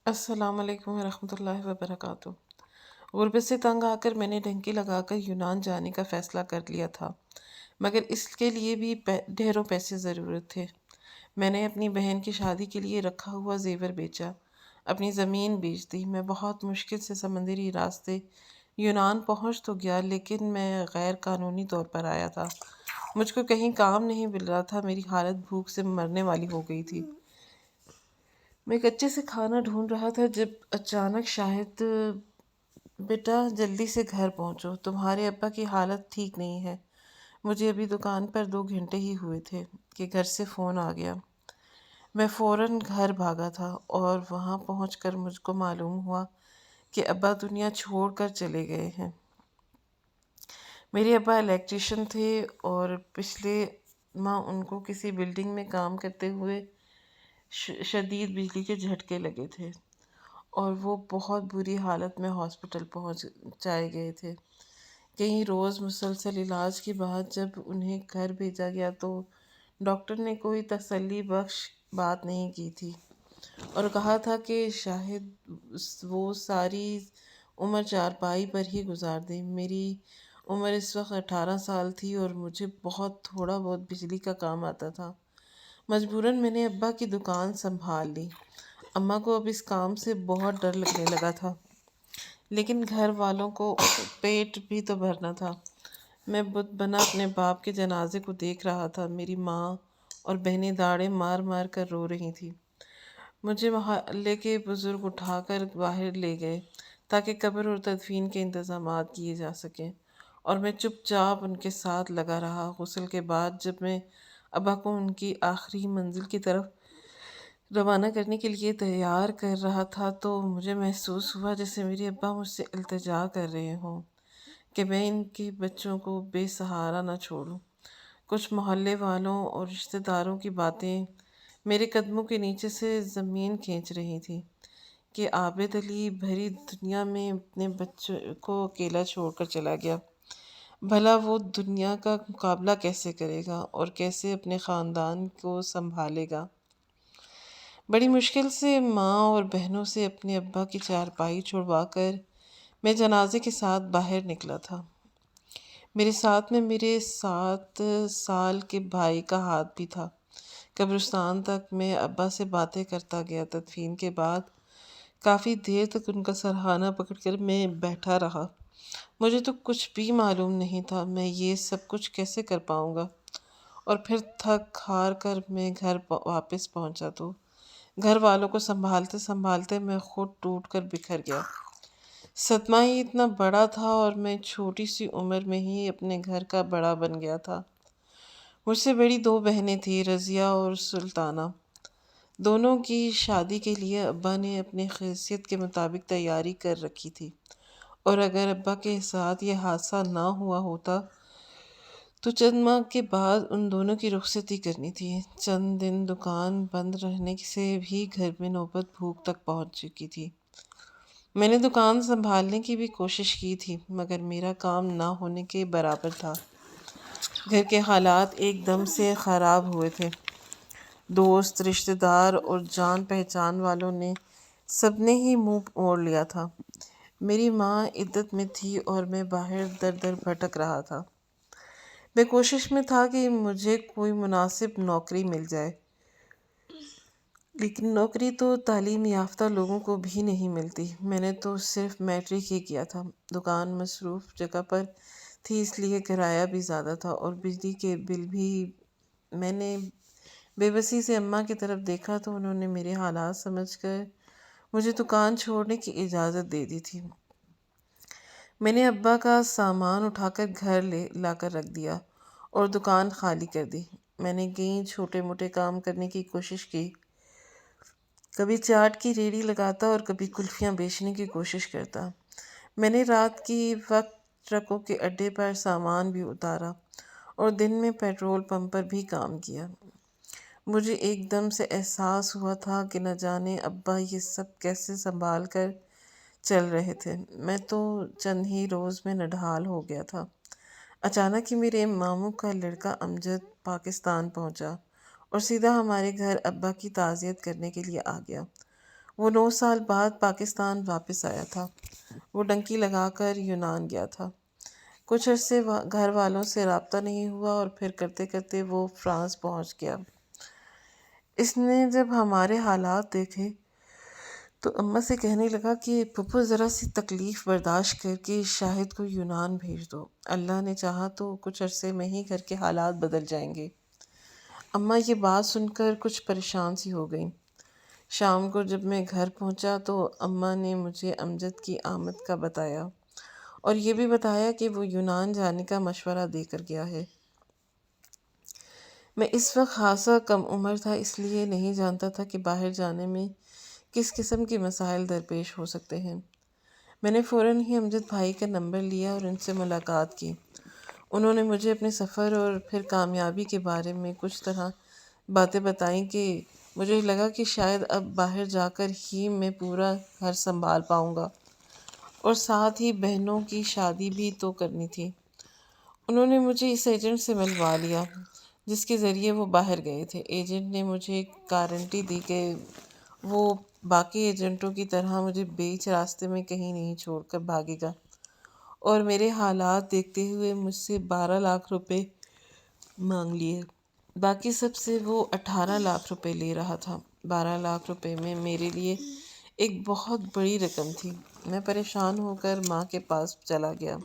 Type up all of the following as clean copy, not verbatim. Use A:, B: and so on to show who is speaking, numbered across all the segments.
A: السلام علیکم ورحمۃ اللہ وبرکاتہ۔ غربت سے تنگ آ کر میں نے ڈنکی لگا کر یونان جانے کا فیصلہ کر لیا تھا، مگر اس کے لیے بھی ڈھیروں پیسے ضرورت تھے۔ میں نے اپنی بہن کی شادی کے لیے رکھا ہوا زیور بیچا، اپنی زمین بیچ دی۔ میں بہت مشکل سے سمندری راستے یونان پہنچ تو گیا، لیکن میں غیر قانونی طور پر آیا تھا۔ مجھ کو کہیں کام نہیں مل رہا تھا، میری حالت بھوک سے مرنے والی ہو گئی تھی۔ میں کچے سے کھانا ڈھونڈ رہا تھا جب اچانک شاہد: بیٹا جلدی سے گھر پہنچو، تمہارے ابا کی حالت ٹھیک نہیں ہے۔ مجھے ابھی دکان پر 2 گھنٹے ہی ہوئے تھے کہ گھر سے فون آ گیا۔ میں فوراً گھر بھاگا تھا اور وہاں پہنچ کر مجھ کو معلوم ہوا کہ ابا دنیا چھوڑ کر چلے گئے ہیں۔ میرے ابا الیکٹریشین تھے اور پچھلے ماہ ان کو کسی بلڈنگ میں کام کرتے ہوئے شدید بجلی کے جھٹکے لگے تھے اور وہ بہت بری حالت میں ہاسپٹل پہنچائے گئے تھے۔ کئی روز مسلسل علاج کے بعد جب انہیں گھر بھیجا گیا تو ڈاکٹر نے کوئی تسلی بخش بات نہیں کی تھی اور کہا تھا کہ شاید وہ ساری عمر چارپائی پر ہی گزار دیں۔ میری عمر اس وقت 18 سال تھی اور مجھے بہت تھوڑا بہت بجلی کا کام آتا تھا۔ مجبوراً میں نے ابا کی دکان سنبھال لی۔ اماں کو اب اس کام سے بہت ڈر لگنے لگا تھا، لیکن گھر والوں کو پیٹ بھی تو بھرنا تھا۔ میں بت بنا اپنے باپ کے جنازے کو دیکھ رہا تھا۔ میری ماں اور بہنیں داڑیں مار مار کر رو رہی تھیں۔ مجھے محلے کے بزرگ اٹھا کر باہر لے گئے تاکہ قبر اور تدفین کے انتظامات کیے جا سکیں، اور میں چپ چاپ ان کے ساتھ لگا رہا۔ غسل کے بعد جب میں ابا کو ان کی آخری منزل کی طرف روانہ کرنے کے لیے تیار کر رہا تھا تو مجھے محسوس ہوا جیسے میرے ابا مجھ سے التجا کر رہے ہوں کہ میں ان کے بچوں کو بے سہارا نہ چھوڑوں۔ کچھ محلے والوں اور رشتہ داروں کی باتیں میرے قدموں کے نیچے سے زمین کھینچ رہی تھی کہ عابد علی بھری دنیا میں اپنے بچوں کو اکیلا چھوڑ کر چلا گیا۔ بھلا وہ دنیا کا مقابلہ کیسے کرے گا اور کیسے اپنے خاندان کو سنبھالے گا؟ بڑی مشکل سے ماں اور بہنوں سے اپنے ابا کی چارپائی چھڑوا کر میں جنازے کے ساتھ باہر نکلا تھا۔ میرے ساتھ میں میرے 7 سال کے بھائی کا ہاتھ بھی تھا۔ قبرستان تک میں ابا سے باتیں کرتا گیا۔ تدفین کے بعد کافی دیر تک ان کا سرہانہ پکڑ کر میں بیٹھا رہا۔ مجھے تو کچھ بھی معلوم نہیں تھا میں یہ سب کچھ کیسے کر پاؤں گا، اور پھر تھک ہار کر میں گھر واپس پہنچا تو گھر والوں کو سنبھالتے سنبھالتے میں خود ٹوٹ کر بکھر گیا۔ صدمہ ہی اتنا بڑا تھا اور میں چھوٹی سی عمر میں ہی اپنے گھر کا بڑا بن گیا تھا۔ مجھ سے بڑی 2 بہنیں تھیں، رضیہ اور سلطانہ۔ دونوں کی شادی کے لیے ابا نے اپنی حیثیت کے مطابق تیاری کر رکھی تھی، اور اگر ابا کے ساتھ یہ حادثہ نہ ہوا ہوتا تو چند ماہ کے بعد ان دونوں کی رخصتی کرنی تھی۔ چند دن دکان بند رہنے سے بھی گھر میں نوبت بھوک تک پہنچ چکی تھی۔ میں نے دکان سنبھالنے کی بھی کوشش کی تھی، مگر میرا کام نہ ہونے کے برابر تھا۔ گھر کے حالات ایک دم سے خراب ہوئے تھے۔ دوست، رشتہ دار اور جان پہچان والوں نے سب نے ہی منہ موڑ لیا تھا۔ میری ماں عدت میں تھی اور میں باہر در در بھٹک رہا تھا۔ میں کوشش میں تھا کہ مجھے کوئی مناسب نوکری مل جائے، لیکن نوکری تو تعلیم یافتہ لوگوں کو بھی نہیں ملتی۔ میں نے تو صرف میٹرک ہی کیا تھا۔ دکان مصروف جگہ پر تھی، اس لیے کرایہ بھی زیادہ تھا اور بجلی کے بل بھی۔ میں نے بے بسی سے اماں کی طرف دیکھا تو انہوں نے میرے حالات سمجھ کر مجھے دکان چھوڑنے کی اجازت دے دی تھی۔ میں نے ابا کا سامان اٹھا کر گھر لا کر رکھ دیا اور دکان خالی کر دی۔ میں نے کئی چھوٹے موٹے کام کرنے کی کوشش کی، کبھی چاٹ کی ریہڑی لگاتا اور کبھی کلفیاں بیچنے کی کوشش کرتا۔ میں نے رات کی وقت ٹرکوں کے اڈے پر سامان بھی اتارا اور دن میں پیٹرول پمپ پر بھی کام کیا۔ مجھے ایک دم سے احساس ہوا تھا کہ نہ جانے ابا یہ سب کیسے سنبھال کر چل رہے تھے۔ میں تو چند ہی روز میں نڈھال ہو گیا تھا۔ اچانک ہی میرے ماموں کا لڑکا امجد پاکستان پہنچا اور سیدھا ہمارے گھر ابا کی تعزیت کرنے کے لیے آ گیا۔ وہ 9 سال بعد پاکستان واپس آیا تھا۔ وہ ڈنکی لگا کر یونان گیا تھا۔ کچھ عرصے گھر والوں سے رابطہ نہیں ہوا اور پھر کرتے کرتے وہ فرانس پہنچ گیا۔ اس نے جب ہمارے حالات دیکھے تو اماں سے کہنے لگا کہ پھپھو ذرا سی تکلیف برداشت کر کے شاہد کو یونان بھیج دو، اللہ نے چاہا تو کچھ عرصے میں ہی گھر کے حالات بدل جائیں گے۔ اماں یہ بات سن کر کچھ پریشان سی ہو گئیں۔ شام کو جب میں گھر پہنچا تو اماں نے مجھے امجد کی آمد کا بتایا اور یہ بھی بتایا کہ وہ یونان جانے کا مشورہ دے کر گیا ہے۔ میں اس وقت خاصا کم عمر تھا، اس لیے نہیں جانتا تھا کہ باہر جانے میں کس قسم کے مسائل درپیش ہو سکتے ہیں۔ میں نے فوراً ہی امجد بھائی کا نمبر لیا اور ان سے ملاقات کی۔ انہوں نے مجھے اپنے سفر اور پھر کامیابی کے بارے میں کچھ طرح باتیں بتائیں کہ مجھے لگا کہ شاید اب باہر جا کر ہی میں پورا گھر سنبھال پاؤں گا اور ساتھ ہی بہنوں کی شادی بھی تو کرنی تھی۔ انہوں نے مجھے اس ایجنٹ سے ملوا لیا جس کے ذریعے وہ باہر گئے تھے۔ ایجنٹ نے مجھے گارنٹی دی کہ وہ باقی ایجنٹوں کی طرح مجھے بیچ راستے میں کہیں نہیں چھوڑ کر بھاگے گا، اور میرے حالات دیکھتے ہوئے مجھ سے 12 لاکھ روپے مانگ لیے۔ باقی سب سے وہ 18 لاکھ روپے لے رہا تھا۔ 12 لاکھ روپے میں میرے لیے ایک بہت بڑی رقم تھی۔ میں پریشان ہو کر ماں کے پاس چلا گیا۔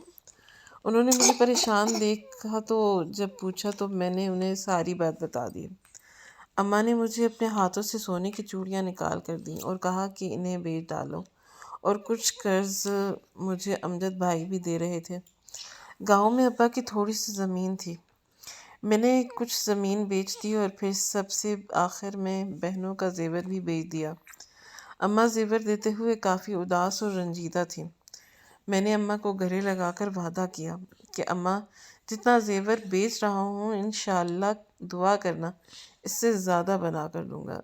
A: انہوں نے مجھے پریشان دیکھا تو جب پوچھا تو میں نے انہیں ساری بات بتا دی۔ اماں نے مجھے اپنے ہاتھوں سے سونے کی چوڑیاں نکال کر دیں اور کہا کہ انہیں بیچ ڈالو، اور کچھ قرض مجھے امجد بھائی بھی دے رہے تھے۔ گاؤں میں ابا کی تھوڑی سی زمین تھی، میں نے کچھ زمین بیچ دی اور پھر سب سے آخر میں بہنوں کا زیور بھی بیچ دیا۔ اماں زیور دیتے ہوئے کافی اداس اور رنجیدہ تھیں۔ میں نے اماں کو گلے لگا کر وعدہ کیا کہ اماں جتنا زیور بیچ رہا ہوں انشاءاللہ دعا کرنا اس سے زیادہ بنا کر دوں گا۔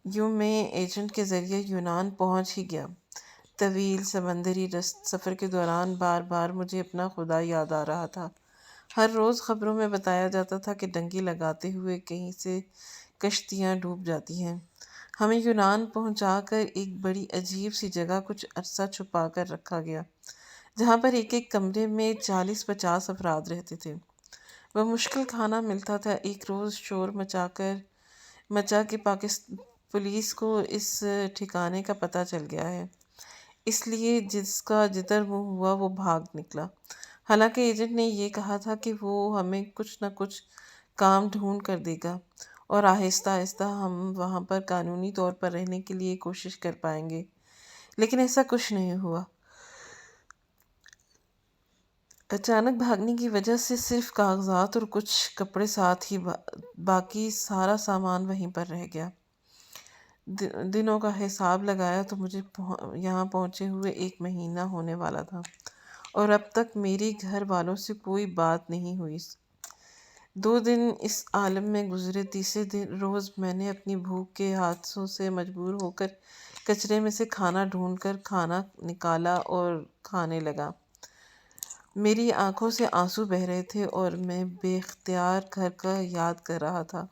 A: یوں میں ایجنٹ کے ذریعے یونان پہنچ ہی گیا۔ طویل سمندری سفر کے دوران بار بار مجھے اپنا خدا یاد آ رہا تھا۔ ہر روز خبروں میں بتایا جاتا تھا کہ ڈنکی لگاتے ہوئے کہیں سے کشتیاں ڈوب جاتی ہیں۔ ہمیں یونان پہنچا کر ایک بڑی عجیب سی جگہ کچھ عرصہ چھپا کر رکھا گیا، جہاں پر ایک ایک کمرے میں 40-50 افراد رہتے تھے۔ وہ مشکل کھانا ملتا تھا۔ ایک روز شور مچا کہ پولیس کو اس ٹھکانے کا پتہ چل گیا ہے، اس لیے جس کا جدھر منہ ہوا وہ بھاگ نکلا۔ حالانکہ ایجنٹ نے یہ کہا تھا کہ وہ ہمیں کچھ نہ کچھ کام ڈھونڈ کر دے گا اور آہستہ آہستہ ہم وہاں پر قانونی طور پر رہنے کے لیے کوشش کر پائیں گے، لیکن ایسا کچھ نہیں ہوا۔ اچانک بھاگنے کی وجہ سے صرف کاغذات اور کچھ کپڑے ساتھ ہی، باقی سارا سامان وہیں پر رہ گیا۔ دنوں کا حساب لگایا تو مجھے یہاں پہنچے ہوئے 1 مہینہ ہونے والا تھا، اور اب تک میری گھر والوں سے کوئی بات نہیں ہوئی۔ 2 دن اس عالم میں گزرے۔ تیسرے روز میں نے اپنی بھوک کے حادثوں سے مجبور ہو کر کچرے میں سے کھانا ڈھونڈ کر کھانا نکالا اور کھانے لگا۔ میری آنکھوں سے آنسو بہہ رہے تھے اور میں بے اختیار گھر کا یاد کر رہا تھا۔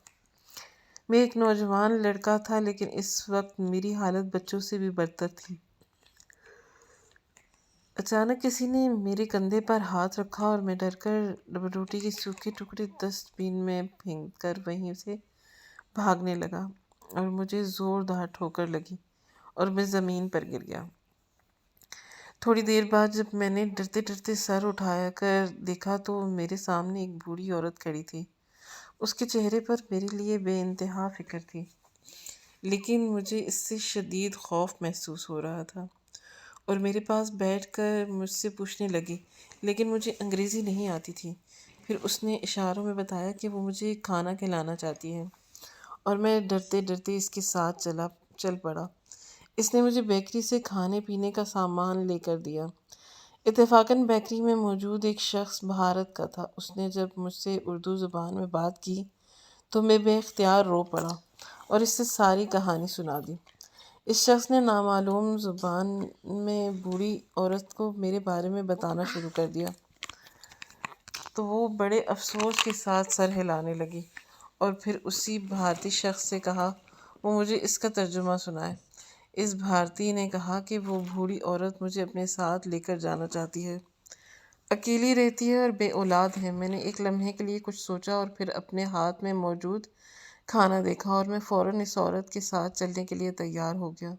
A: میں ایک نوجوان لڑکا تھا، لیکن اس وقت میری حالت بچوں سے بھی بدتر تھی۔ اچانک کسی نے میرے کندھے پر ہاتھ رکھا اور میں ڈر کر روٹی کے سوکھے ٹکڑے ڈسٹ بین میں پھینک کر وہیں سے بھاگنے لگا، اور مجھے زوردار ٹھوکر لگی اور میں زمین پر گر گیا۔ تھوڑی دیر بعد جب میں نے ڈرتے ڈرتے سر اٹھا کر دیکھا تو میرے سامنے ایک بوڑھی عورت کھڑی تھی۔ اس کے چہرے پر میرے لیے بے انتہا فکر تھی، لیکن مجھے اس سے شدید خوف محسوس ہو رہا تھا، اور میرے پاس بیٹھ کر مجھ سے پوچھنے لگی، لیکن مجھے انگریزی نہیں آتی تھی۔ پھر اس نے اشاروں میں بتایا کہ وہ مجھے کھانا کھلانا چاہتی ہے، اور میں ڈرتے ڈرتے اس کے ساتھ چل پڑا۔ اس نے مجھے بیکری سے کھانے پینے کا سامان لے کر دیا۔ اتفاقاً بیکری میں موجود ایک شخص بھارت کا تھا۔ اس نے جب مجھ سے اردو زبان میں بات کی تو میں بے اختیار رو پڑا اور اس سے ساری کہانی سنا دی۔ اس شخص نے نامعلوم زبان میں بوڑھی عورت کو میرے بارے میں بتانا شروع کر دیا تو وہ بڑے افسوس کے ساتھ سر ہلانے لگی، اور پھر اسی بھارتی شخص سے کہا وہ مجھے اس کا ترجمہ سنائے۔ اس بھارتی نے کہا کہ وہ بوڑھی عورت مجھے اپنے ساتھ لے کر جانا چاہتی ہے، اکیلی رہتی ہے اور بے اولاد ہے۔ میں نے ایک لمحے کے لیے کچھ سوچا اور پھر اپنے ہاتھ میں موجود کھانا دیکھا اور میں فوراً اس عورت کے ساتھ چلنے کے لیے تیار ہو گیا،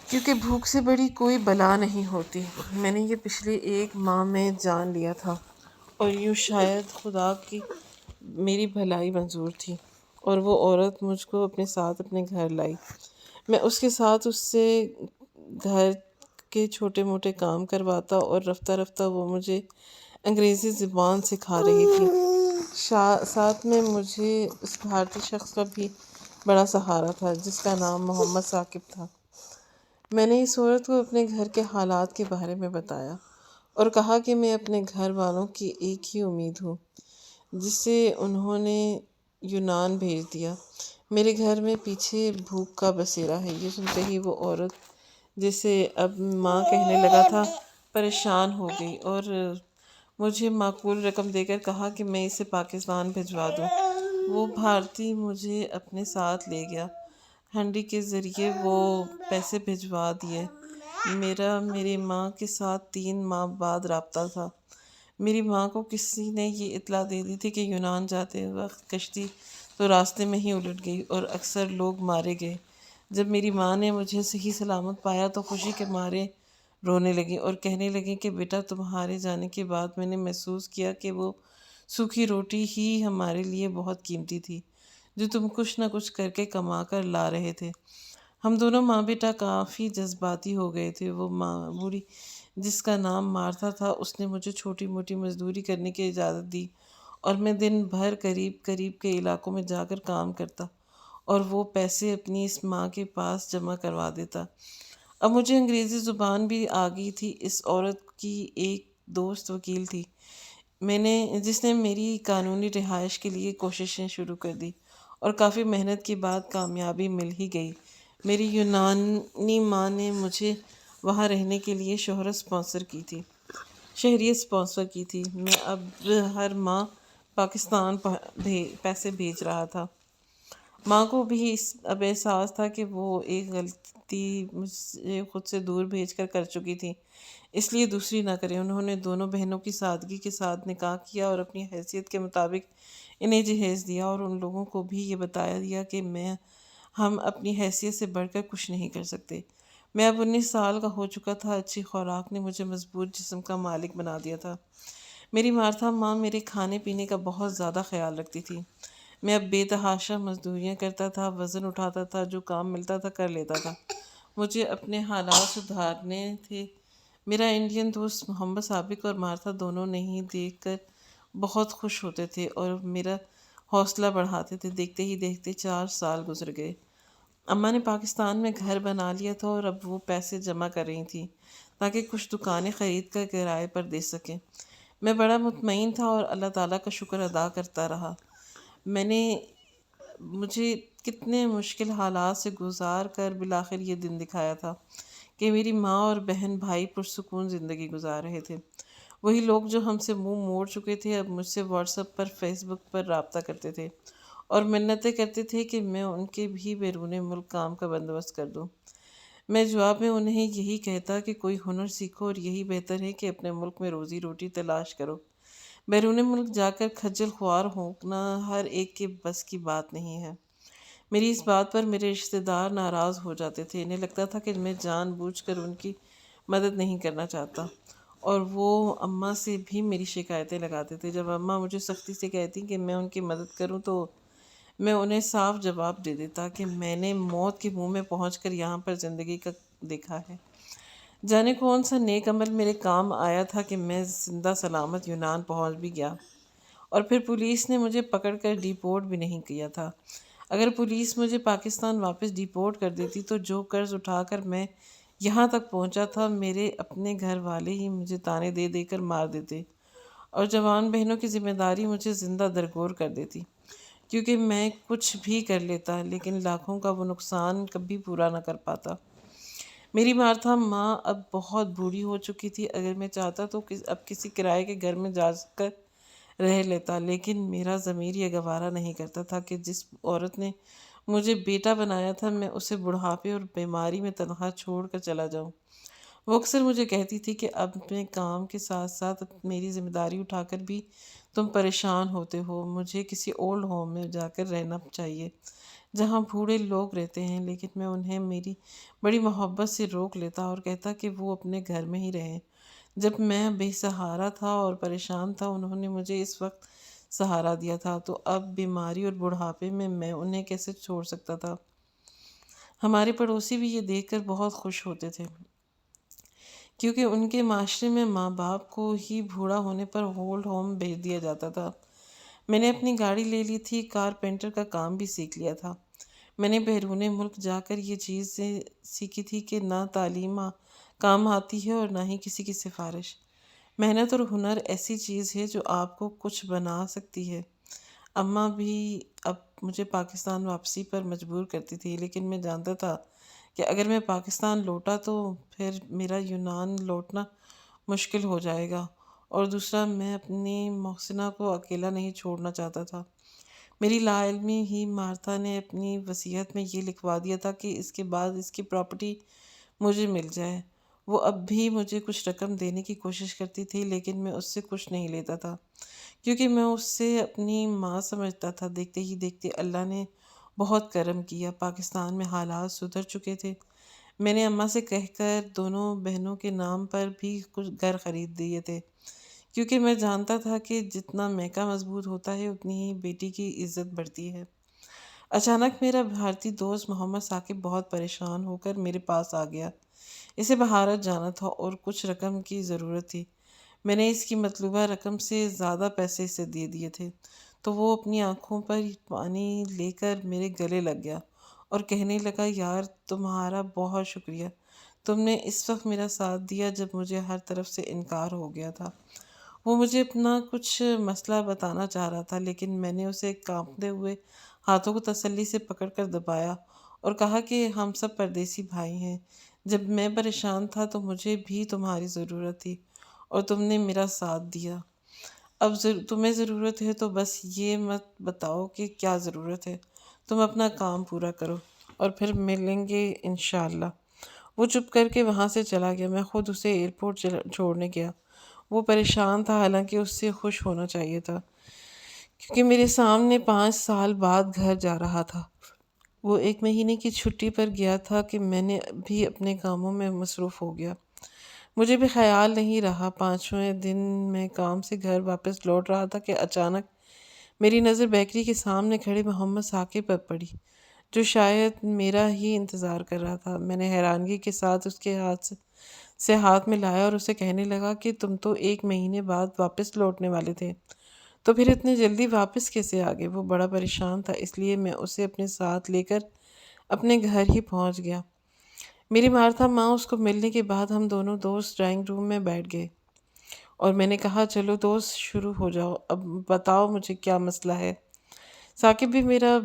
A: کیونکہ بھوک سے بڑی کوئی بلا نہیں ہوتی۔ میں نے یہ پچھلے 1 ماہ میں جان لیا تھا، اور یوں شاید خدا کی میری بھلائی منظور تھی، اور وہ عورت مجھ کو اپنے ساتھ اپنے گھر لائی۔ میں اس کے ساتھ اس سے گھر کے چھوٹے موٹے کام کرواتا، اور رفتہ رفتہ وہ مجھے انگریزی زبان سکھا رہی تھی۔ ساتھ میں مجھے اس بھارتی شخص کا بھی بڑا سہارا تھا، جس کا نام محمد ثاقب تھا۔ میں نے اس عورت کو اپنے گھر کے حالات کے بارے میں بتایا اور کہا کہ میں اپنے گھر والوں کی ایک ہی امید ہوں، جسے انہوں نے یونان بھیج دیا۔ میرے گھر میں پیچھے بھوک کا بسیرا ہے۔ یہ سنتے ہی وہ عورت، جسے اب ماں کہنے لگا تھا، پریشان ہو گئی اور مجھے معقول رقم دے کر کہا کہ میں اسے پاکستان بھجوا دوں۔ وہ بھارتی مجھے اپنے ساتھ لے گیا۔ ہنڈی کے ذریعے وہ پیسے بھجوا دیے۔ میرا میری ماں کے ساتھ 3 ماہ بعد رابطہ تھا۔ میری ماں کو کسی نے یہ اطلاع دے دی تھی کہ یونان جاتے وقت کشتی تو راستے میں ہی الٹ گئی اور اکثر لوگ مارے گئے۔ جب میری ماں نے مجھے صحیح سلامت پایا تو خوشی کے مارے رونے لگی اور کہنے لگی کہ بیٹا، تمہارے جانے کے بعد میں نے محسوس کیا کہ وہ سوکھی روٹی ہی ہمارے لیے بہت قیمتی تھی، جو تم کچھ نہ کچھ کر کے کما کر لا رہے تھے۔ ہم دونوں ماں بیٹا کافی جذباتی ہو گئے تھے۔ وہ ماں بوڑھی، جس کا نام مارتھا تھا، اس نے مجھے چھوٹی موٹی مزدوری کرنے کی اجازت دی، اور میں دن بھر قریب کے علاقوں میں جا کر کام کرتا اور وہ پیسے اپنی اس ماں کے پاس جمع کروا دیتا۔ اب مجھے انگریزی زبان بھی آ گئی تھی۔ اس عورت کی ایک دوست وکیل تھی، جس نے میری قانونی رہائش کے لیے کوششیں شروع کر دی، اور کافی محنت کے بعد کامیابی مل ہی گئی۔ میری یونانی ماں نے مجھے وہاں رہنے کے لیے شہریت اسپانسر کی تھی۔ میں اب ہر ماہ پاکستان پیسے بھیج رہا تھا۔ ماں کو بھی اب احساس تھا کہ وہ ایک غلطی مجھے خود سے دور بھیج کر کر چکی تھی، اس لیے دوسری نہ کرے۔ انہوں نے دونوں بہنوں کی سادگی کے ساتھ نکاح کیا اور اپنی حیثیت کے مطابق انہیں جہیز دیا، اور ان لوگوں کو بھی یہ بتا دیا کہ ہم اپنی حیثیت سے بڑھ کر کچھ نہیں کر سکتے۔ میں اب 19 سال کا ہو چکا تھا۔ اچھی خوراک نے مجھے مضبوط جسم کا مالک بنا دیا تھا۔ میری مارتھا ماں میرے کھانے پینے کا بہت زیادہ خیال رکھتی تھی۔ میں اب بے تحاشا مزدوریاں کرتا تھا، وزن اٹھاتا تھا، جو کام ملتا تھا کر لیتا تھا۔ مجھے اپنے حالات سدھارنے تھے۔ میرا انڈین دوست محمد ثاقب اور مارتھا دونوں نہیں دیکھ کر بہت خوش ہوتے تھے اور میرا حوصلہ بڑھاتے تھے۔ دیکھتے ہی دیکھتے 4 سال گزر گئے۔ اماں نے پاکستان میں گھر بنا لیا تھا اور اب وہ پیسے جمع کر رہی تھیں تاکہ کچھ دکانیں خرید کر کرائے پر دے سکیں۔ میں بڑا مطمئن تھا اور اللہ تعالیٰ کا شکر ادا کرتا رہا۔ مجھے کتنے مشکل حالات سے گزار کر بالآخر یہ دن دکھایا تھا کہ میری ماں اور بہن بھائی پرسکون زندگی گزار رہے تھے۔ وہی لوگ جو ہم سے منہ موڑ چکے تھے اب مجھ سے واٹس ایپ پر، فیس بک پر رابطہ کرتے تھے اور منتیں کرتے تھے کہ میں ان کے بھی بیرون ملک کام کا بندوبست کر دوں۔ میں جواب میں انہیں یہی کہتا کہ کوئی ہنر سیکھو اور یہی بہتر ہے کہ اپنے ملک میں روزی روٹی تلاش کرو۔ بیرون ملک جا کر کھجل خوار ہونا ہر ایک کے بس کی بات نہیں ہے۔ میری اس بات پر میرے رشتہ دار ناراض ہو جاتے تھے۔ انہیں لگتا تھا کہ میں جان بوجھ کر ان کی مدد نہیں کرنا چاہتا، اور وہ اماں سے بھی میری شکایتیں لگاتے تھے۔ جب اماں مجھے سختی سے کہتی کہ میں ان کی مدد کروں تو میں انہیں صاف جواب دے دیتا کہ میں نے موت کے منہ میں پہنچ کر یہاں پر زندگی کا دیکھا ہے۔ جانے کون سا نیک عمل میرے کام آیا تھا کہ میں زندہ سلامت یونان پہنچ بھی گیا، اور پھر پولیس نے مجھے پکڑ کر ڈیپورٹ بھی نہیں کیا تھا۔ اگر پولیس مجھے پاکستان واپس ڈیپورٹ کر دیتی تو جو قرض اٹھا کر میں یہاں تک پہنچا تھا، میرے اپنے گھر والے ہی مجھے تانے دے دے کر مار دیتے اور جوان بہنوں کی ذمہ داری مجھے زندہ درگور کر دیتی، کیونکہ میں کچھ بھی کر لیتا لیکن لاکھوں کا وہ نقصان کبھی پورا نہ کر پاتا۔ میری مارتھا ماں اب بہت بوڑھی ہو چکی تھی۔ اگر میں چاہتا تو اب کسی کرائے کے گھر میں جا کر رہ لیتا، لیکن میرا ضمیر یہ گوارا نہیں کرتا تھا کہ جس عورت نے مجھے بیٹا بنایا تھا، میں اسے بڑھاپے اور بیماری میں تنہا چھوڑ کر چلا جاؤں؟ وہ اکثر مجھے کہتی تھی کہ اب میں کام کے ساتھ ساتھ میری ذمہ داری اٹھا کر بھی تم پریشان ہوتے ہو، مجھے کسی اولڈ ہوم میں جا کر رہنا چاہیے جہاں بوڑھے لوگ رہتے ہیں، لیکن میں انہیں میری بڑی محبت سے روک لیتا اور کہتا کہ وہ اپنے گھر میں ہی رہیں۔ جب میں بے سہارا تھا اور پریشان تھا، انہوں نے مجھے اس وقت سہارا دیا تھا، تو اب بیماری اور بڑھاپے میں انہیں کیسے چھوڑ سکتا تھا؟ ہمارے پڑوسی بھی یہ دیکھ کر بہت خوش ہوتے تھے، کیونکہ ان کے معاشرے میں ماں باپ کو ہی بوڑھا ہونے پر اولڈ ہوم بھیج دیا جاتا تھا۔ میں نے اپنی گاڑی لے لی تھی، کارپینٹر کا کام بھی سیکھ لیا تھا۔ میں نے بیرون ملک جا کر یہ چیز سیکھی تھی کہ نہ تعلیم کام آتی ہے اور نہ ہی کسی کی سفارش۔ محنت اور ہنر ایسی چیز ہے جو آپ کو کچھ بنا سکتی ہے۔ اماں بھی اب مجھے پاکستان واپسی پر مجبور کرتی تھی، لیکن میں جانتا تھا کہ اگر میں پاکستان لوٹا تو پھر میرا یونان لوٹنا مشکل ہو جائے گا، اور دوسرا میں اپنی محسنہ کو اکیلا نہیں چھوڑنا چاہتا تھا۔ میری لا علمی ہی مارتھا نے اپنی وصیت میں یہ لکھوا دیا تھا کہ اس کے بعد اس کی پراپرٹی مجھے مل جائے۔ وہ اب بھی مجھے کچھ رقم دینے کی کوشش کرتی تھی، لیکن میں اس سے کچھ نہیں لیتا تھا، کیونکہ میں اس سے اپنی ماں سمجھتا تھا۔ دیکھتے ہی دیکھتے اللہ نے بہت کرم کیا، پاکستان میں حالات سدھر چکے تھے۔ میں نے اماں سے کہہ کر دونوں بہنوں کے نام پر بھی کچھ گھر خرید دیے تھے، کیونکہ میں جانتا تھا کہ جتنا میکا مضبوط ہوتا ہے اتنی ہی بیٹی کی عزت بڑھتی ہے۔ اچانک میرا بھارتی دوست محمد ثاقب بہت پریشان ہو کر میرے پاس آ گیا۔ اسے بھارت جانا تھا اور کچھ رقم کی ضرورت تھی۔ میں نے اس کی مطلوبہ رقم سے زیادہ پیسے اسے دے دیے تھے، تو وہ اپنی آنکھوں پر پانی لے کر میرے گلے لگ گیا اور کہنے لگا، یار تمہارا بہت شکریہ، تم نے اس وقت میرا ساتھ دیا جب مجھے ہر طرف سے انکار ہو گیا تھا۔ وہ مجھے اپنا کچھ مسئلہ بتانا چاہ رہا تھا، لیکن میں نے اسے کانپتے ہوئے ہاتھوں کو تسلی سے پکڑ کر دبایا اور کہا کہ ہم سب پردیسی بھائی ہیں۔ جب میں پریشان تھا تو مجھے بھی تمہاری ضرورت تھی اور تم نے میرا ساتھ دیا۔ اب تمہیں ضرورت ہے تو بس یہ مت بتاؤ کہ کیا ضرورت ہے، تم اپنا کام پورا کرو اور پھر ملیں گے انشاءاللہ۔ وہ چپ کر کے وہاں سے چلا گیا۔ میں خود اسے ایئرپورٹ چھوڑنے گیا۔ وہ پریشان تھا، حالانکہ اس سے خوش ہونا چاہیے تھا، کیونکہ میرے سامنے 5 سال بعد گھر جا رہا تھا۔ وہ 1 مہینے کی چھٹی پر گیا تھا کہ میں نے بھی اپنے کاموں میں مصروف ہو گیا۔ مجھے بھی خیال نہیں رہا۔ 5ویں دن میں کام سے گھر واپس لوٹ رہا تھا کہ اچانک میری نظر بیکری کے سامنے کھڑے محمد ثاقب پر پڑی، جو شاید میرا ہی انتظار کر رہا تھا۔ میں نے حیرانگی کے ساتھ اس کے ہاتھ میں لایا اور اسے کہنے لگا کہ تم تو 1 مہینے بعد واپس لوٹنے والے تھے، تو پھر اتنی جلدی واپس کیسے آ گئے؟ وہ بڑا پریشان تھا، اس لیے میں اسے اپنے ساتھ لے کر اپنے گھر ہی پہنچ گیا۔ میری مارتھا ماں اس کو ملنے کے بعد ہم دونوں دوست ڈرائنگ روم میں بیٹھ گئے اور میں نے کہا، چلو دوست شروع ہو جاؤ، اب بتاؤ مجھے کیا مسئلہ ہے۔ ثاقب بھی میرا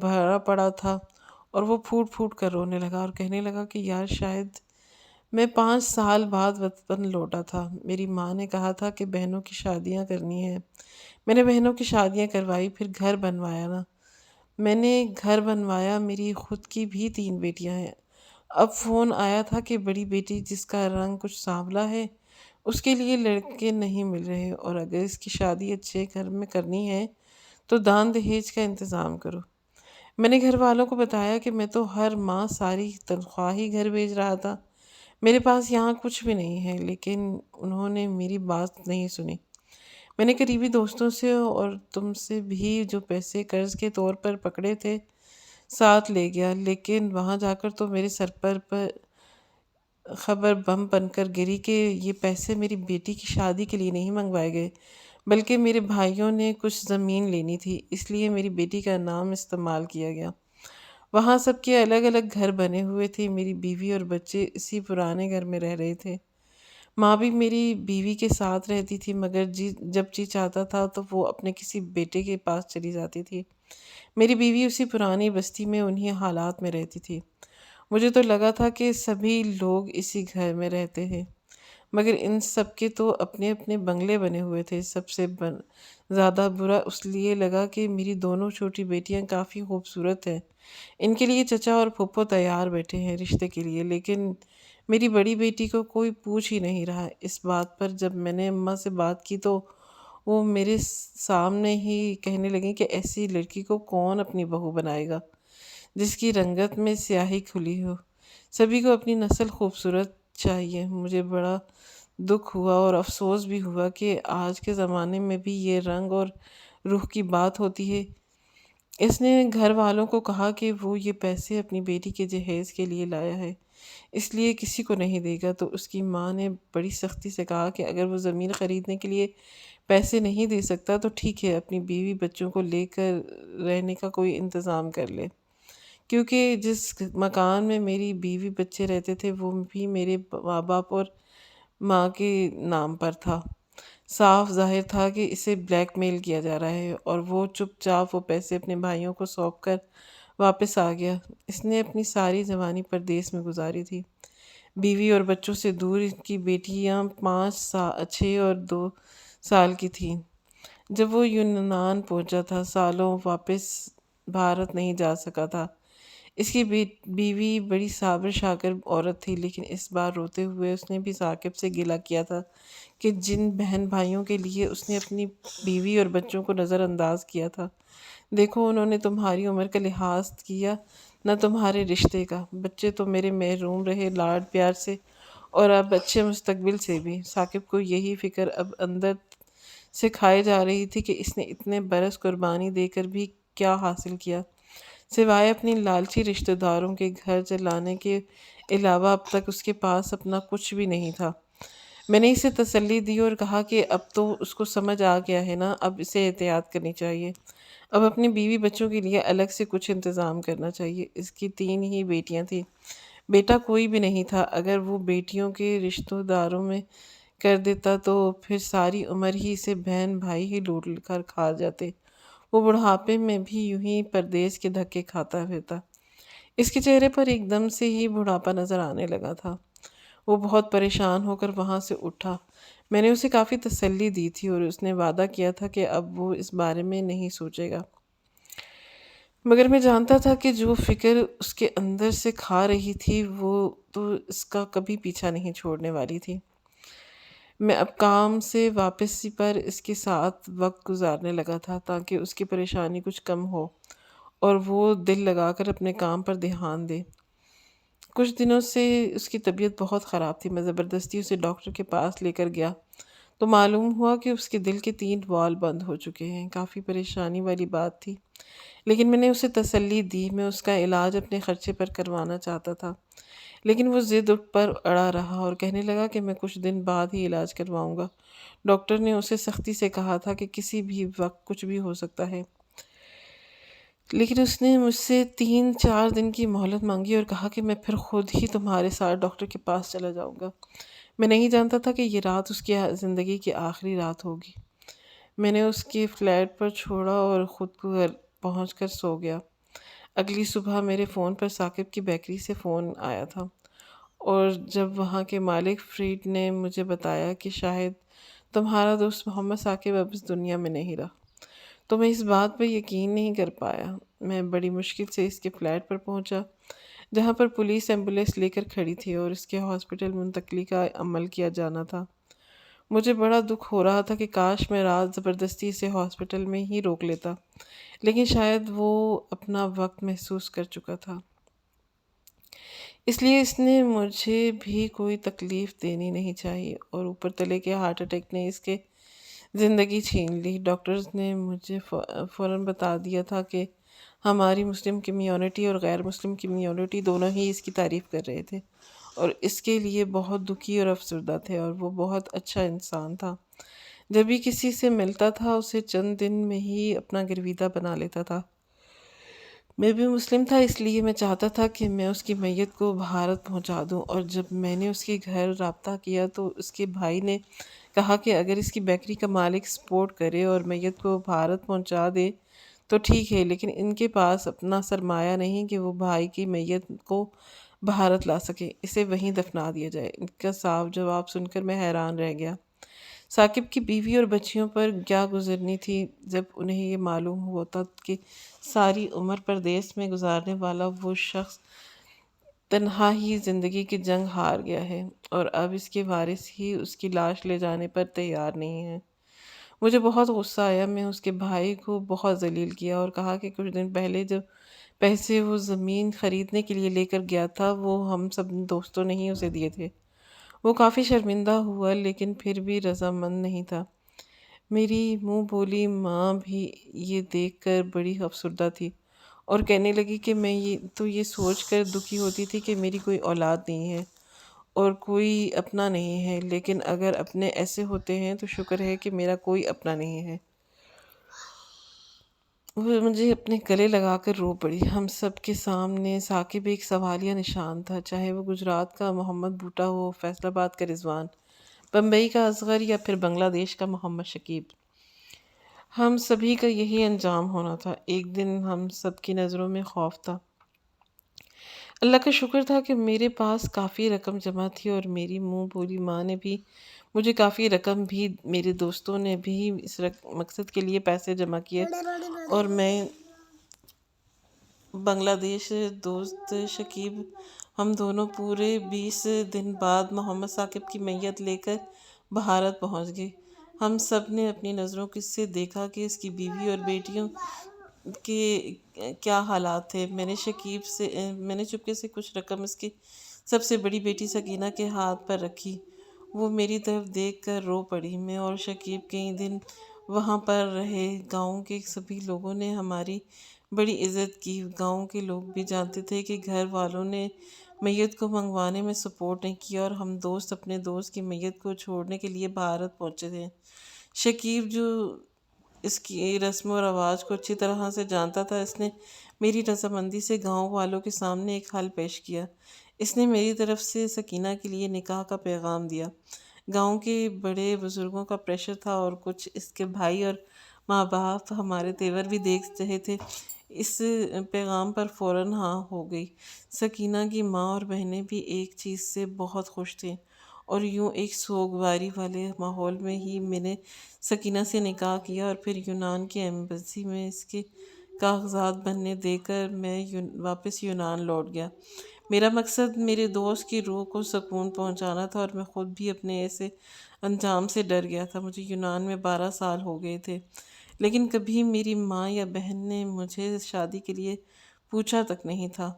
A: بھرا پڑا تھا اور وہ پھوٹ پھوٹ کر رونے لگا اور کہنے لگا کہ یار شاید میں 5 سال بعد وطن لوٹا تھا۔ میری ماں نے کہا تھا کہ بہنوں کی شادیاں کرنی ہیں۔ میں نے بہنوں کی شادیاں کروائی، پھر گھر بنوایا نا۔ میں نے گھر بنوایا، میری خود کی بھی 3 بیٹیاں ہیں۔ اب فون آیا تھا کہ بڑی بیٹی جس کا رنگ کچھ سانولا ہے، اس کے لیے لڑکے نہیں مل رہے، اور اگر اس کی شادی اچھے گھر میں کرنی ہے تو دان دہیج کا انتظام کرو۔ میں نے گھر والوں کو بتایا کہ میں تو ہر ماہ ساری تنخواہ ہی گھر بھیج رہا تھا، میرے پاس یہاں کچھ بھی نہیں ہے، لیکن انہوں نے میری بات نہیں سنی۔ میں نے قریبی دوستوں سے اور تم سے بھی جو پیسے قرض کے طور پر پکڑے تھے ساتھ لے گیا، لیکن وہاں جا کر تو میرے سر پر خبر بم بن کر گری کہ یہ پیسے میری بیٹی کی شادی کے لیے نہیں منگوائے گئے، بلکہ میرے بھائیوں نے کچھ زمین لینی تھی، اس لیے میری بیٹی کا نام استعمال کیا گیا۔ وہاں سب کے الگ الگ گھر بنے ہوئے تھے، میری بیوی اور بچے اسی پرانے گھر میں رہ رہے تھے۔ ماں بھی میری بیوی کے ساتھ رہتی تھی، مگر جب جی چاہتا تھا تو وہ اپنے کسی بیٹے کے پاس چلی جاتی تھی۔ میری بیوی اسی پرانی بستی میں انہی حالات میں رہتی تھی۔ مجھے تو لگا تھا کہ سبھی لوگ اسی گھر میں رہتے ہیں، مگر ان سب کے تو اپنے اپنے بنگلے بنے ہوئے تھے۔ سب سے زیادہ برا اس لیے لگا کہ میری دونوں چھوٹی بیٹیاں کافی خوبصورت ہیں، ان کے لیے چچا اور پھپھو تیار بیٹھے ہیں رشتے کے لیے، لیکن میری بڑی بیٹی کو کوئی پوچھ ہی نہیں رہا اس بات پر۔ جب میں نے اماں سے بات کی تو وہ میرے سامنے ہی کہنے لگیں کہ ایسی لڑکی کو کون اپنی بہو بنائے گا جس کی رنگت میں سیاہی کھلی ہو، سبھی کو اپنی نسل خوبصورت چاہیے۔ مجھے بڑا دکھ ہوا اور افسوس بھی ہوا کہ آج کے زمانے میں بھی یہ رنگ اور روح کی بات ہوتی ہے۔ اس نے گھر والوں کو کہا کہ وہ یہ پیسے اپنی بیٹی کے جہیز کے لیے لایا ہے، اس لیے کسی کو نہیں دے گا۔ تو اس کی ماں نے بڑی سختی سے کہا کہ اگر وہ زمین خریدنے کے لیے پیسے نہیں دے سکتا تو ٹھیک ہے، اپنی بیوی بچوں کو لے کر رہنے کا کوئی انتظام کر لے، کیونکہ جس مکان میں میری بیوی بچے رہتے تھے وہ بھی میرے ماں باپ اور ماں کے نام پر تھا۔ صاف ظاہر تھا کہ اسے بلیک میل کیا جا رہا ہے، اور وہ چپ چاپ وہ پیسے اپنے بھائیوں کو سونپ کر واپس آ گیا۔ اس نے اپنی ساری جوانی پردیس میں گزاری تھی، بیوی اور بچوں سے دور۔ ان کی بیٹیاں 6 اور 2 سال کی تھیں جب وہ یونان پہنچا تھا، سالوں واپس بھارت نہیں جا سکا تھا۔ اس کی بیوی بڑی صابر شاکر عورت تھی، لیکن اس بار روتے ہوئے اس نے بھی ثاقب سے گلہ کیا تھا کہ جن بہن بھائیوں کے لیے اس نے اپنی بیوی اور بچوں کو نظر انداز کیا تھا، دیکھو انہوں نے تمہاری عمر کا لحاظ کیا نہ تمہارے رشتے کا۔ بچے تو میرے محروم رہے لاڈ پیار سے اور اب اچھے مستقبل سے بھی۔ ثاقب کو یہی فکر اب اندر سے کھائے جا رہی تھی کہ اس نے اتنے برس قربانی دے کر بھی کیا حاصل کیا، سوائے اپنی لالچی رشتہ داروں کے گھر چلانے کے علاوہ اب تک اس کے پاس اپنا کچھ بھی نہیں تھا۔ میں نے اسے تسلی دی اور کہا کہ اب تو اس کو سمجھ آ گیا ہے نا، اب اسے احتیاط کرنی چاہیے، اب اپنی بیوی بچوں کے لیے الگ سے کچھ انتظام کرنا چاہیے۔ اس کی 3 ہی بیٹیاں تھیں، بیٹا کوئی بھی نہیں تھا۔ اگر وہ بیٹیوں کے رشتہ داروں میں کر دیتا تو پھر ساری عمر ہی اسے بہن بھائی ہی لوٹ کر کھا جاتے۔ وہ بڑھاپے میں بھی یوں ہی پردیس کے دھکے کھاتا پھرتا۔ اس کے چہرے پر ایک دم سے ہی بڑھاپا نظر آنے لگا تھا۔ وہ بہت پریشان ہو کر وہاں سے اٹھا۔ میں نے اسے کافی تسلی دی تھی اور اس نے وعدہ کیا تھا کہ اب وہ اس بارے میں نہیں سوچے گا، مگر میں جانتا تھا کہ جو فکر اس کے اندر سے کھا رہی تھی وہ تو اس کا کبھی پیچھا نہیں چھوڑنے والی تھی۔ میں اب کام سے واپسی پر اس کے ساتھ وقت گزارنے لگا تھا تاکہ اس کی پریشانی کچھ کم ہو اور وہ دل لگا کر اپنے کام پر دھیان دے۔ کچھ دنوں سے اس کی طبیعت بہت خراب تھی۔ میں زبردستی اسے ڈاکٹر کے پاس لے کر گیا تو معلوم ہوا کہ اس کے دل کے 3 وال بند ہو چکے ہیں۔ کافی پریشانی والی بات تھی، لیکن میں نے اسے تسلی دی۔ میں اس کا علاج اپنے خرچے پر کروانا چاہتا تھا، لیکن وہ ضد پر اڑا رہا اور کہنے لگا کہ میں کچھ دن بعد ہی علاج کرواؤں گا۔ ڈاکٹر نے اسے سختی سے کہا تھا کہ کسی بھی وقت کچھ بھی ہو سکتا ہے، لیکن اس نے مجھ سے 3-4 دن کی مہلت مانگی اور کہا کہ میں پھر خود ہی تمہارے ساتھ ڈاکٹر کے پاس چلا جاؤں گا۔ میں نہیں جانتا تھا کہ یہ رات اس کی زندگی کی آخری رات ہوگی۔ میں نے اس کے فلیٹ پر چھوڑا اور خود کو گھر پہنچ کر سو گیا۔ اگلی صبح میرے فون پر ثاقب کی بیکری سے فون آیا تھا، اور جب وہاں کے مالک فریڈ نے مجھے بتایا کہ شاید تمہارا دوست محمد ثاقب اب اس دنیا میں نہیں رہا، تو میں اس بات پر یقین نہیں کر پایا۔ میں بڑی مشکل سے اس کے فلیٹ پر پہنچا جہاں پر پولیس ایمبولینس لے کر کھڑی تھی اور اس کے ہاسپٹل منتقلی کا عمل کیا جانا تھا۔ مجھے بڑا دکھ ہو رہا تھا کہ کاش میں رات زبردستی اسے ہاسپٹل میں ہی روک لیتا، لیکن شاید وہ اپنا وقت محسوس کر چکا تھا، اس لیے اس نے مجھے بھی کوئی تکلیف دینی نہیں چاہیے، اور اوپر تلے کے ہارٹ اٹیک نے اس کے زندگی چھین لی۔ ڈاکٹرز نے مجھے فوراً بتا دیا تھا کہ ہماری مسلم کمیونٹی اور غیر مسلم کمیونٹی دونوں ہی اس کی تعریف کر رہے تھے اور اس کے لیے بہت دکھی اور افسردہ تھے، اور وہ بہت اچھا انسان تھا۔ جب بھی کسی سے ملتا تھا اسے چند دن میں ہی اپنا گرویدہ بنا لیتا تھا۔ میں بھی مسلم تھا، اس لیے میں چاہتا تھا کہ میں اس کی میت کو بھارت پہنچا دوں، اور جب میں نے اس کے گھر رابطہ کیا تو اس کے بھائی نے کہا کہ اگر اس کی بیکری کا مالک سپورٹ کرے اور میت کو بھارت پہنچا دے تو ٹھیک ہے، لیکن ان کے پاس اپنا سرمایہ نہیں کہ وہ بھائی کی میت کو بھارت لا سکے، اسے وہیں دفنا دیا جائے۔ ان کا صاف جواب سن کر میں حیران رہ گیا۔ ثاقب کی بیوی اور بچیوں پر کیا گزرنی تھی جب انہیں یہ معلوم ہوتا کہ ساری عمر پردیس میں گزارنے والا وہ شخص تنہا ہی زندگی کی جنگ ہار گیا ہے اور اب اس کے وارث ہی اس کی لاش لے جانے پر تیار نہیں ہیں۔ مجھے بہت غصہ آیا۔ میں اس کے بھائی کو بہت ذلیل کیا اور کہا کہ کچھ دن پہلے جو پیسے وہ زمین خریدنے کے لیے لے کر گیا تھا وہ ہم سب دوستوں نے ہی اسے دیے تھے۔ وہ کافی شرمندہ ہوا لیکن پھر بھی رضامند نہیں تھا۔ میری منہ بولی ماں بھی یہ دیکھ کر بڑی افسردہ تھی اور کہنے لگی کہ میں یہ سوچ کر دکھی ہوتی تھی کہ میری کوئی اولاد نہیں ہے اور کوئی اپنا نہیں ہے، لیکن اگر اپنے ایسے ہوتے ہیں تو شکر ہے کہ میرا کوئی اپنا نہیں ہے۔ وہ مجھے اپنے گلے لگا کر رو پڑی۔ ہم سب کے سامنے ثاقب ایک سوالیہ نشان تھا، چاہے وہ گجرات کا محمد بھوٹا ہو، فیصل آباد کا رضوان، بمبئی کا اصغر یا پھر بنگلہ دیش کا محمد شکیب۔ ہم سبھی کا یہی انجام ہونا تھا۔ ایک دن ہم سب کی نظروں میں خوف تھا۔ اللہ کا شکر تھا کہ میرے پاس کافی رقم جمع تھی اور میری منہ بولی ماں نے بھی مجھے کافی رقم بھی، میرے دوستوں نے بھی اس مقصد کے لیے پیسے جمع کیے اور میں بنگلہ دیش دوست شکیب ہم دونوں پورے 20 دن بعد محمد ثاقب کی میت لے کر بھارت پہنچ گئے۔ ہم سب نے اپنی نظروں سے دیکھا کہ اس کی بیوی اور بیٹیوں کے کیا حالات تھے۔ میں نے چپکے سے کچھ رقم اس کی سب سے بڑی بیٹی سکینہ کے ہاتھ پر رکھی۔ وہ میری طرف دیکھ کر رو پڑی۔ میں اور شکیب کئی دن وہاں پر رہے۔ گاؤں کے سبھی لوگوں نے ہماری بڑی عزت کی۔ گاؤں کے لوگ بھی جانتے تھے کہ گھر والوں نے میت کو منگوانے میں سپورٹ نہیں کیا اور ہم دوست اپنے دوست کی میت کو چھوڑنے کے لیے بھارت پہنچے تھے۔ شکیب جو اس کی رسم و رواج کو اچھی طرح سے جانتا تھا، اس نے میری رضامندی سے گاؤں والوں کے سامنے ایک حل پیش کیا۔ اس نے میری طرف سے سکینہ کے لیے نکاح کا پیغام دیا۔ گاؤں کے بڑے بزرگوں کا پریشر تھا اور کچھ اس کے بھائی اور ماں باپ ہمارے تیور بھی دیکھ رہے تھے۔ اس پیغام پر فوراً ہاں ہو گئی۔ سکینہ کی ماں اور بہنیں بھی ایک چیز سے بہت خوش تھیں اور یوں ایک سوگواری والے ماحول میں ہی میں نے سکینہ سے نکاح کیا اور پھر یونان کی ایمبیسی میں اس کے کاغذات بننے دے کر میں واپس یونان لوٹ گیا۔ میرا مقصد میرے دوست کی روح کو سکون پہنچانا تھا اور میں خود بھی اپنے ایسے انجام سے ڈر گیا تھا۔ مجھے یونان میں 12 سال ہو گئے تھے، لیکن کبھی میری ماں یا بہن نے مجھے شادی کے لیے پوچھا تک نہیں تھا۔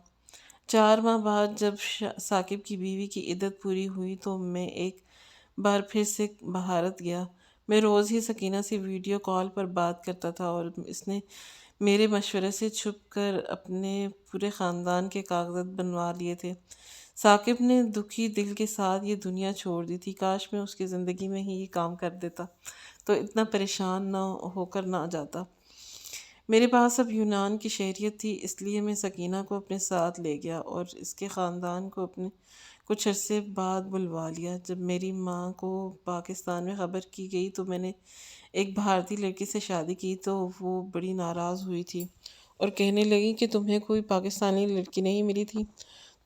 A: 4 ماہ بعد جب ثاقب کی بیوی کی عدت پوری ہوئی تو میں ایک بار پھر سے بھارت گیا۔ میں روز ہی سکینہ سے ویڈیو کال پر بات کرتا تھا اور اس نے میرے مشورے سے چھپ کر اپنے پورے خاندان کے کاغذات بنوا لیے تھے۔ ثاقب نے دکھی دل کے ساتھ یہ دنیا چھوڑ دی تھی۔ کاش میں اس کی زندگی میں ہی یہ کام کر دیتا تو اتنا پریشان نہ ہو کر نہ جاتا۔ میرے پاس اب یونان کی شہریت تھی، اس لیے میں سکینہ کو اپنے ساتھ لے گیا اور اس کے خاندان کو اپنے کچھ عرصے بعد بلوا لیا۔ جب میری ماں کو پاکستان میں خبر کی گئی تو میں نے ایک بھارتی لڑکی سے شادی کی تو وہ بڑی ناراض ہوئی تھی اور کہنے لگی کہ تمہیں کوئی پاکستانی لڑکی نہیں ملی تھی؟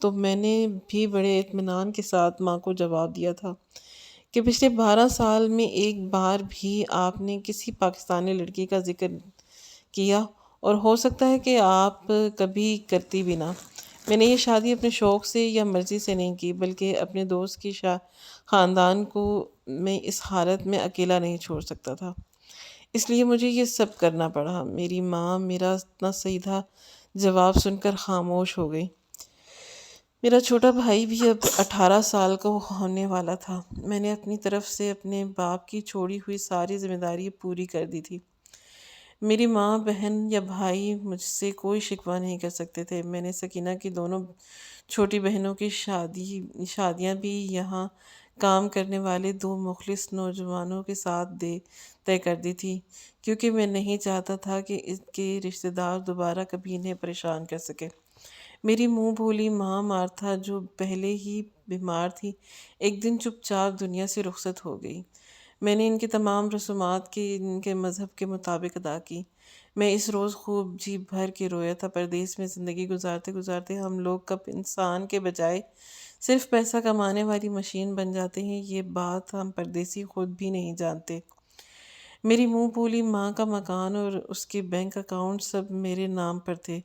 A: تو میں نے بھی بڑے اطمینان کے ساتھ ماں کو جواب دیا تھا کہ پچھلے 12 سال میں ایک بار بھی آپ نے کسی پاکستانی لڑکی کا ذکر کیا اور ہو سکتا ہے کہ آپ کبھی کرتی بھی نہ۔ میں نے یہ شادی اپنے شوق سے یا مرضی سے نہیں کی، بلکہ اپنے دوست کی خاندان کو میں اس حالت میں اکیلا نہیں چھوڑ سکتا تھا، اس لیے مجھے یہ سب کرنا پڑا۔ میری ماں میرا اتنا سیدھا جواب سن کر خاموش ہو گئی۔ میرا چھوٹا بھائی بھی اب 18 سال کا ہونے والا تھا۔ میں نے اپنی طرف سے اپنے باپ کی چھوڑی ہوئی ساری ذمہ داری پوری کر دی تھی۔ میری ماں، بہن یا بھائی مجھ سے کوئی شکوہ نہیں کر سکتے تھے۔ میں نے سکینہ کی دونوں چھوٹی بہنوں کی شادیاں بھی یہاں کام کرنے والے 2 مخلص نوجوانوں کے ساتھ طے کر دی تھی، کیونکہ میں نہیں چاہتا تھا کہ ان کے رشتہ دار دوبارہ کبھی انہیں پریشان کر سکے۔ میری منہ بھولی ماں مارتھا، جو پہلے ہی بیمار تھی، ایک دن چپ چاپ دنیا سے رخصت ہو گئی۔ میں نے ان کی تمام رسومات ان کے مذہب کے مطابق ادا کی۔ میں اس روز خوب جی بھر کے رویا تھا۔ پردیس میں زندگی گزارتے گزارتے ہم لوگ کب انسان کے بجائے صرف پیسہ کمانے والی مشین بن جاتے ہیں، یہ بات ہم پردیسی خود بھی نہیں جانتے۔ میری منہ بولی ماں کا مکان اور اس کے بینک اکاؤنٹ سب میرے نام پر تھے۔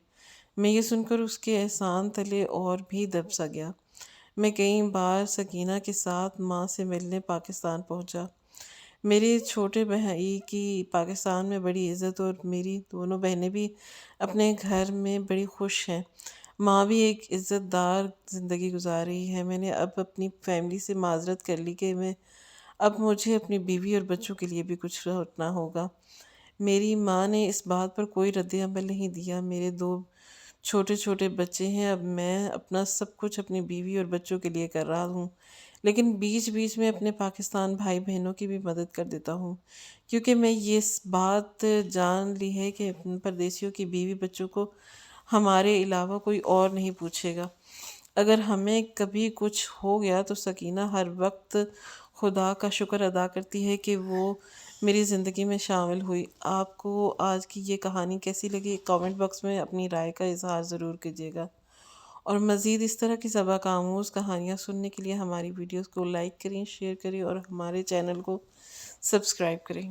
A: میں یہ سن کر اس کے احسان تلے اور بھی دب سا گیا۔ میں کئی بار سکینہ کے ساتھ ماں سے ملنے پاکستان پہنچا۔ میرے چھوٹے بھائی کی پاکستان میں بڑی عزت اور میری دونوں بہنیں بھی اپنے گھر میں بڑی خوش ہیں۔ ماں بھی ایک عزت دار زندگی گزار رہی ہے۔ میں نے اب اپنی فیملی سے معذرت کر لی کہ اب مجھے اپنی بیوی اور بچوں کے لیے بھی کچھ سوچنا ہوگا۔ میری ماں نے اس بات پر کوئی رد عمل نہیں دیا۔ میرے 2 چھوٹے چھوٹے بچے ہیں، اب میں اپنا سب کچھ اپنی بیوی اور بچوں کے لیے کر رہا ہوں، لیکن بیچ بیچ میں اپنے پاکستان بھائی بہنوں کی بھی مدد کر دیتا ہوں، کیونکہ میں یہ بات جان لی ہے کہ پردیسیوں کی بیوی بچوں کو ہمارے علاوہ کوئی اور نہیں پوچھے گا۔ اگر ہمیں کبھی کچھ ہو گیا تو سکینہ ہر وقت خدا کا شکر ادا کرتی ہے کہ وہ میری زندگی میں شامل ہوئی۔ آپ کو آج کی یہ کہانی کیسی لگی؟ کامنٹ باکس میں اپنی رائے کا اظہار ضرور کیجیے گا، اور مزید اس طرح کی سبق آموز کہانیاں سننے کے لیے ہماری ویڈیوز کو لائک کریں، شیئر کریں اور ہمارے چینل کو سبسکرائب کریں۔